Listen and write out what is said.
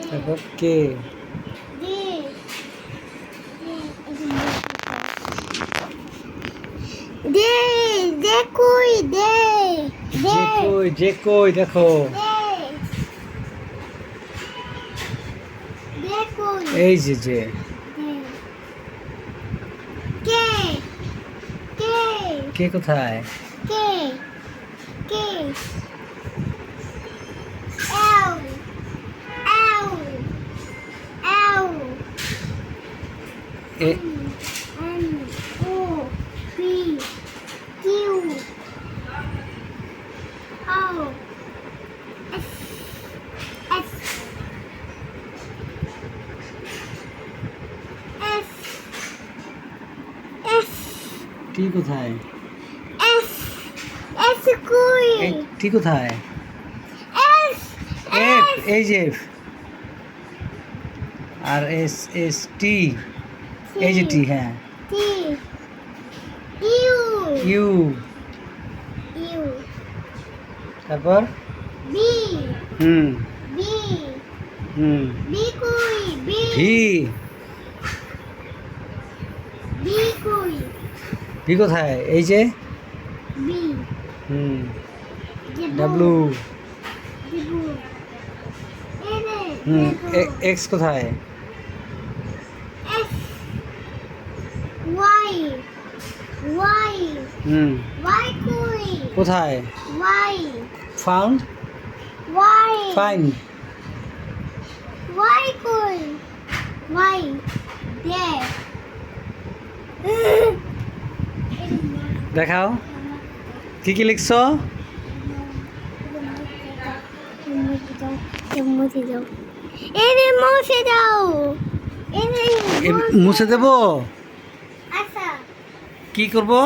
তারপর কে যে কই দেখো এই যে কে কোথায় টি কোথায় টি কোথায় এফ এই যে F R S S T এই যে টি হ্যাঁ ইউ তারপর হুম ভি ভি কোথায় এই যে হুম ডাব্লু হুম এক্স কোথায় হুম কোথায় ফাউন্ড ফাইন দেখাও কি কি লিখছো মুছে দেবো কি করবো